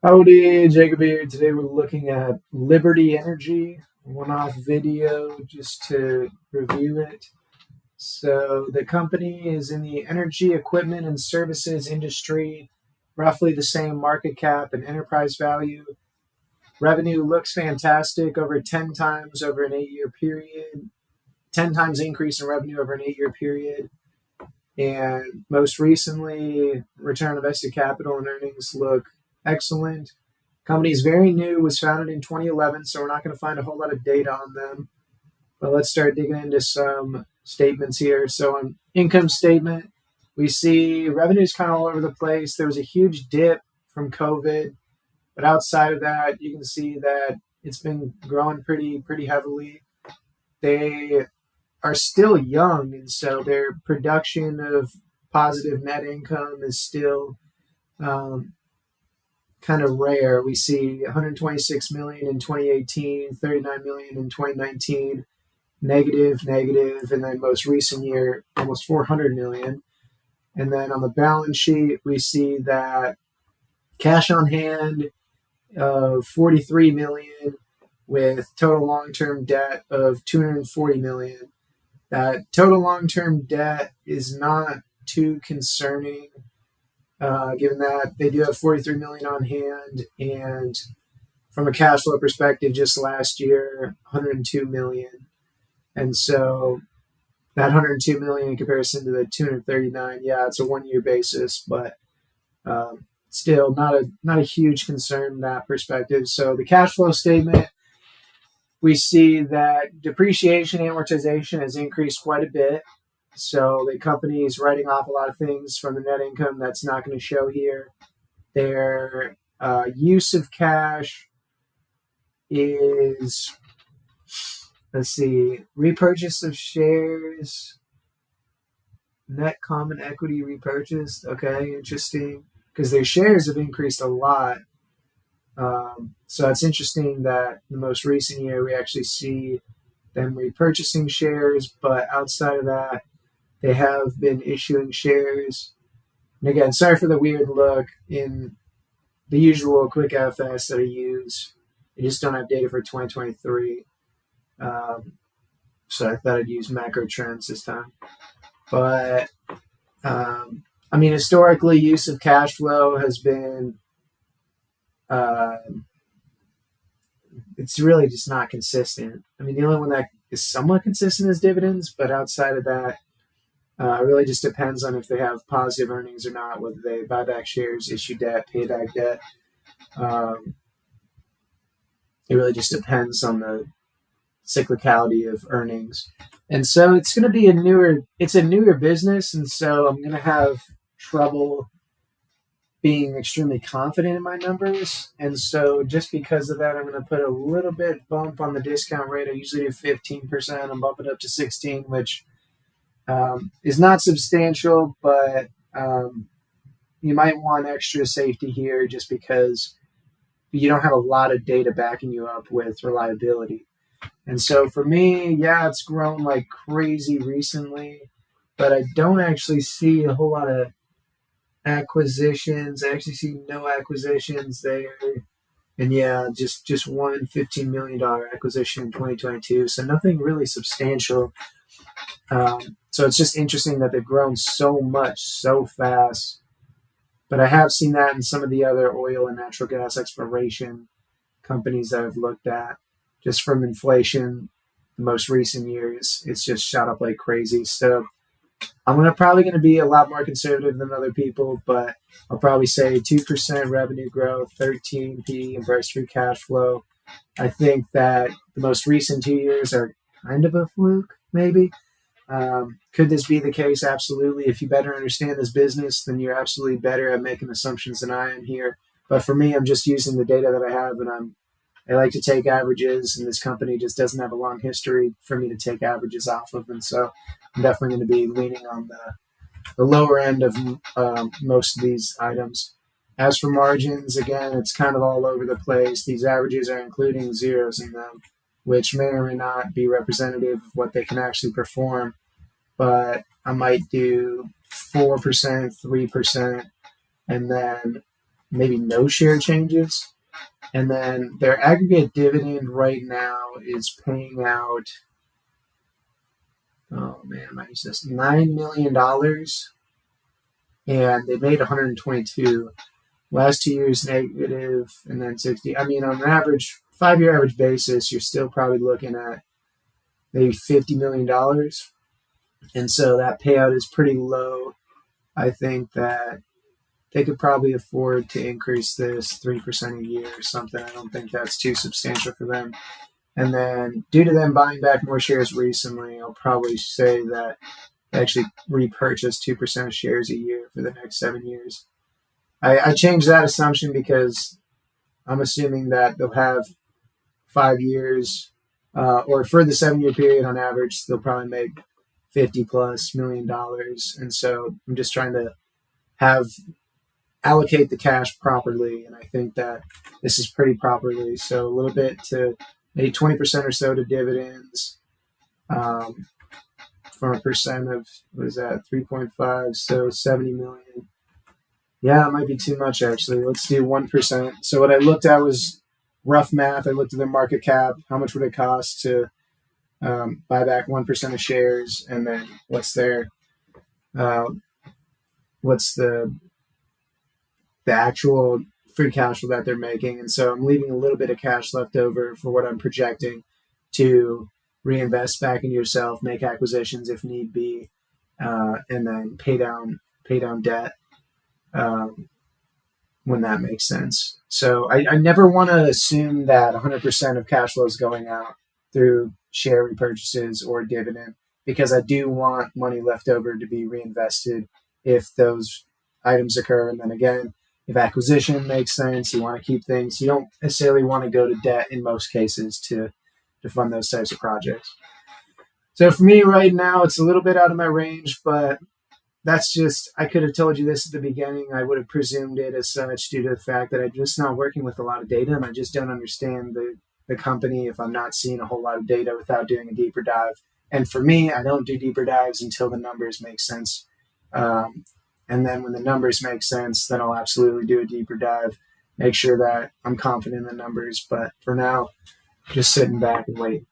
Howdy, Jacob here. Today we're looking at Liberty Energy, one-off video just to review it. So the company is in the energy equipment and services industry, roughly the same market cap and enterprise value. Revenue looks fantastic, over 10 times over an 8-year period, 10 times increase in revenue over an 8-year period. And most recently, return on invested capital and earnings look excellent. Company is very new, was founded in 2011, so we're not going to find a whole lot of data on them. But let's start digging into some statements here. So on income statement, we see revenues kind of all over the place. There was a huge dip from COVID, but outside of that, you can see that it's been growing pretty heavily. They are still young, and so their production of positive net income is still kind of rare. We see 126 million in 2018, 39 million in 2019, negative, and then most recent year, almost 400 million. And then on the balance sheet, we see that cash on hand of 43 million with total long-term debt of 240 million. That total long-term debt is not too concerning, given that they do have 43 million on hand, and from a cash flow perspective, just last year, 102 million. And so that 102 million in comparison to the 239, yeah, it's a one-year basis, but still not a huge concern in that perspective. So the cash flow statement, we see that depreciation and amortization has increased quite a bit. So the company is writing off a lot of things from the net income that's not going to show here. Their use of cash is, let's see, repurchase of shares, net common equity repurchased. Okay, interesting, because their shares have increased a lot. So it's interesting that the most recent year we actually see them repurchasing shares, but outside of that, they have been issuing shares. And again, sorry for the weird look in the usual quick FS that I use. I just don't have data for 2023. So I thought I'd use macro trends this time. But, I mean, historically, use of cash flow has been, it's really just not consistent. I mean, the only one that is somewhat consistent is dividends, but outside of that, it really just depends on if they have positive earnings or not, whether they buy back shares, issue debt, pay back debt. It really just depends on the cyclicality of earnings. And so it's going to be a newer business, and so I'm going to have trouble being extremely confident in my numbers. And so just because of that, I'm going to put a little bit bump on the discount rate. I usually do 15%. I'm bumping up to 16, which is not substantial, but you might want extra safety here just because you don't have a lot of data backing you up with reliability. And so for me, yeah, it's grown like crazy recently, but I don't actually see a whole lot of acquisitions. I actually see no acquisitions there. And yeah, just one $15 million acquisition in 2022. So nothing really substantial. So it's just interesting that they've grown so much, so fast. But I have seen that in some of the other oil and natural gas exploration companies that I've looked at. Just from inflation, the most recent years, it's just shot up like crazy. So I'm probably going to be a lot more conservative than other people, but I'll probably say 2% revenue growth, 13 P and burst free cash flow. I think that the most recent 2 years are kind of a fluke, maybe. Could this be the case? Absolutely. If you better understand this business, then you're absolutely better at making assumptions than I am here. But for me, I'm just using the data that I have, and I like to take averages, and this company just doesn't have a long history for me to take averages off of. And so I'm definitely going to be leaning on the lower end of most of these items. As for margins, again, it's kind of all over the place. These averages are including zeros in them, which may or may not be representative of what they can actually perform. But I might do 4%, 3%, and then maybe no share changes. And then their aggregate dividend right now is paying out, oh man, I use this, $9 million. And they made 122. Last 2 years negative, and then 60. I mean, on an average, 5-year average basis, you're still probably looking at maybe $50 million. And so that payout is pretty low. I think that they could probably afford to increase this 3% a year or something. I don't think that's too substantial for them. And then due to them buying back more shares recently, I'll probably say that they actually repurchase 2% of shares a year for the next 7 years. I changed that assumption because I'm assuming that they'll have 5 years, or for the 7-year period on average, they'll probably make $50+ million. And so I'm just trying to allocate the cash properly. And I think that this is pretty properly. So a little bit to maybe 20% or so to dividends, from a percent of, what is that, 3.5, so 70 million. Yeah, it might be too much, actually. Let's do 1%. So what I looked at was rough math. I looked at their market cap. How much would it cost to buy back 1% of shares? And then what's the actual free cash flow that they're making? And so I'm leaving a little bit of cash left over for what I'm projecting to reinvest back into yourself, make acquisitions if need be, and then pay down debt when that makes sense. So I never want to assume that 100% of cash flow is going out through share repurchases or dividend, because I do want money left over to be reinvested if those items occur. And then again, if acquisition makes sense, you want to keep things. You don't necessarily want to go to debt in most cases to fund those types of projects. So for me right now, it's a little bit out of my range, but that's just, I could have told you this at the beginning. I would have presumed it as such due to the fact that I'm just not working with a lot of data, and I just don't understand the company if I'm not seeing a whole lot of data without doing a deeper dive. And for me, I don't do deeper dives until the numbers make sense. And then when the numbers make sense, then I'll absolutely do a deeper dive, make sure that I'm confident in the numbers. But for now, just sitting back and wait.